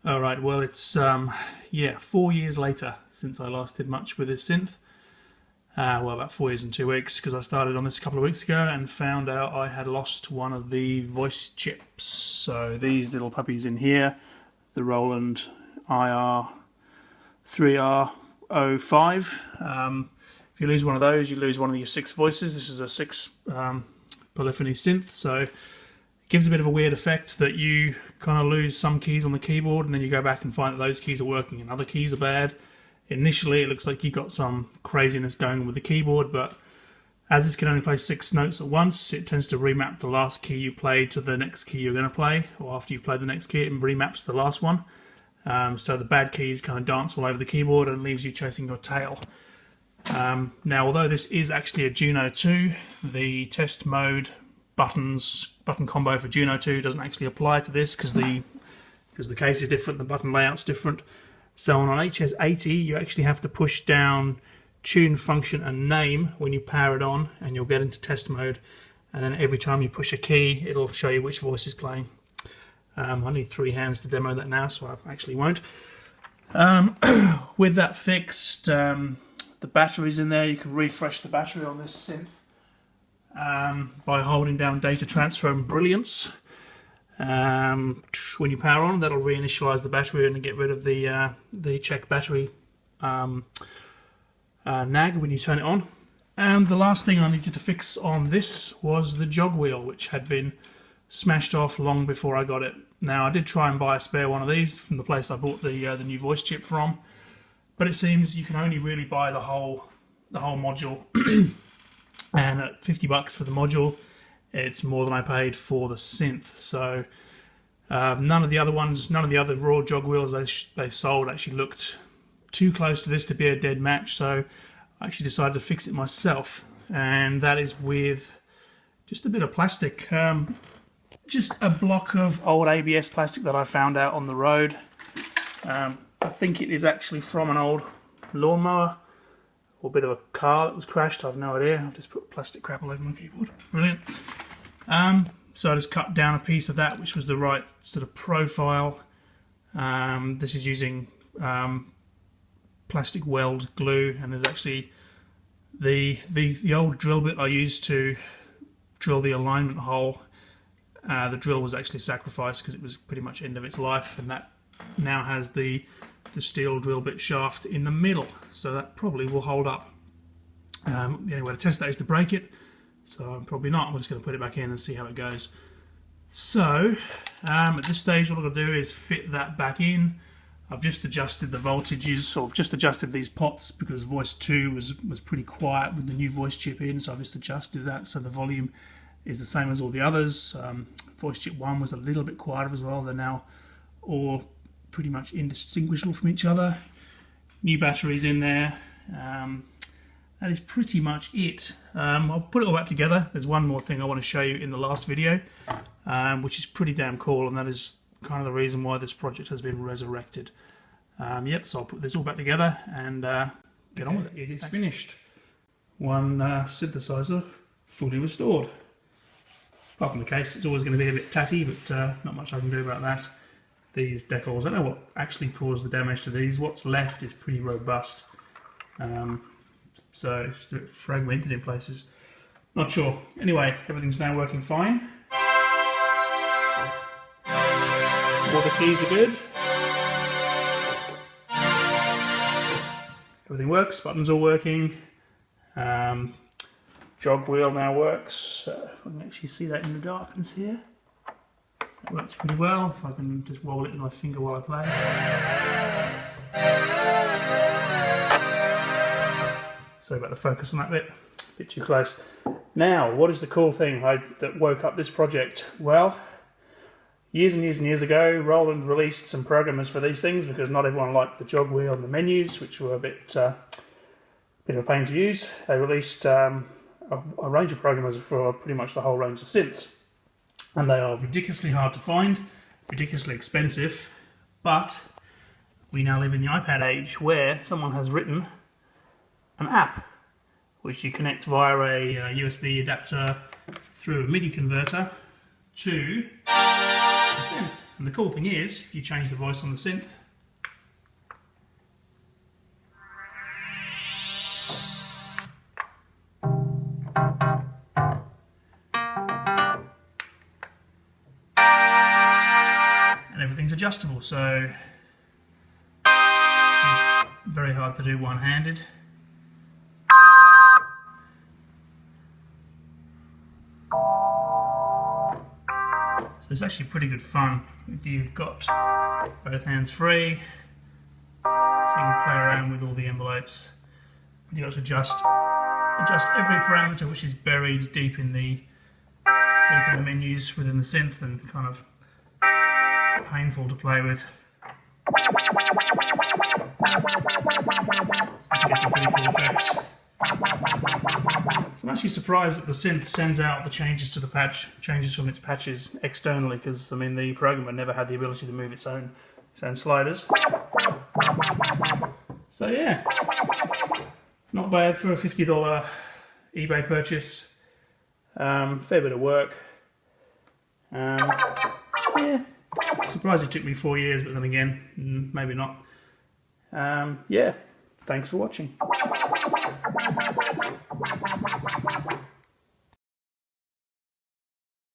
Alright, well it's, yeah, 4 years later since I last did much with this synth. Well, about 4 years and 2 weeks, because I started on this a couple of weeks ago and found out I had lost one of the voice chips. So these little puppies in here, the Roland IR3R05. If you lose one of those, you lose one of your 6 voices. This is a 6 polyphony synth, so it gives a bit of a weird effect that you kind of lose some keys on the keyboard and then you go back and find that those keys are working and other keys are bad. Initially it looks like you've got some craziness going on with the keyboard, but as this can only play 6 notes at once, it tends to remap the last key you played to the next key you're going to play, or after you've played the next key it remaps the last one. So the bad keys kind of dance all over the keyboard and leaves you chasing your tail. Now, although this is actually a Juno 2, the test mode button combo for Juno 2 doesn't actually apply to this because the case is different, the button layout's different. So on an HS80 you actually have to push down tune, function and name when you power it on, and you'll get into test mode, and then every time you push a key it'll show you which voice is playing. I need 3 hands to demo that now, so I actually won't. With that fixed, the battery's in there. You can refresh the battery on this synth by holding down data transfer and brilliance. When you power on, that'll reinitialize the battery and get rid of the check battery nag when you turn it on. And the last thing I needed to fix on this was the jog wheel, which had been smashed off long before I got it. Now, I did try and buy a spare one of these from the place I bought the new voice chip from, but it seems you can only really buy the whole module, and at $50 for the module, it's more than I paid for the synth. So none of the other raw jog wheels they sold actually looked too close to this to be a dead match. So I actually decided to fix it myself, and that is with just a bit of plastic. Just a block of old ABS plastic that I found out on the road. I think it is actually from an old lawnmower or a bit of a car that was crashed. I have no idea. I've just put plastic crap all over my keyboard. Brilliant. So I just cut down a piece of that, which was the right sort of profile. This is using plastic weld glue, and there's actually the old drill bit I used to drill the alignment hole. The drill was actually sacrificed because it was pretty much end of its life, and that now has the steel drill bit shaft in the middle, so that probably will hold up. The only way to test that is to break it, so I'm probably not. I'm just going to put it back in and see how it goes. So at this stage all I've got to do is fit that back in. I've just adjusted the voltages, or just adjusted these pots because voice 2 was pretty quiet with the new voice chip in, so I've just adjusted that so the volume is the same as all the others. Voice chip 1 was a little bit quieter as well. They're now all pretty much indistinguishable from each other. New batteries in there. That is pretty much it. I'll put it all back together. There's one more thing I want to show you in the last video, which is pretty damn cool, and that is kind of the reason why this project has been resurrected. Yep, so I'll put this all back together and get on with it. It is finished. One synthesizer fully restored. Apart from the case, it's always going to be a bit tatty, but not much I can do about that. These decals, I don't know what actually caused the damage to these. What's left is pretty robust. So it's just a bit fragmented in places. Not sure. Anyway, everything's now working fine. All the keys are good. Everything works, buttons all working. Jog wheel now works. If I can actually see that in the darkness here. So that works pretty well. If I can just wobble it with my finger while I play. Sorry about the focus on that bit. A bit too close. Now, what is the cool thing that woke up this project? Well, years and years and years ago, Roland released some programmers for these things because not everyone liked the jog wheel and the menus, which were a bit of a pain to use. They released a range of programmers for pretty much the whole range of synths, and they are ridiculously hard to find, ridiculously expensive, but we now live in the iPad age where someone has written an app which you connect via a USB adapter through a MIDI converter to the synth, And the cool thing is, if you change the voice on the synth, and everything's adjustable, so it's very hard to do one-handed. So it's actually pretty good fun if you've got both hands free, so you can play around with all the envelopes. You have to adjust every parameter which is buried deep in the menus within the synth, and kind of painful to play with. So to get some pretty cool effects. So I'm actually surprised that the synth sends out the changes to the patch, changes from its patches externally, because I mean the programmer never had the ability to move its own sliders. So yeah, not bad for a $50 eBay purchase. Fair bit of work. Yeah, surprised it took me 4 years, but then again, maybe not. Yeah, thanks for watching.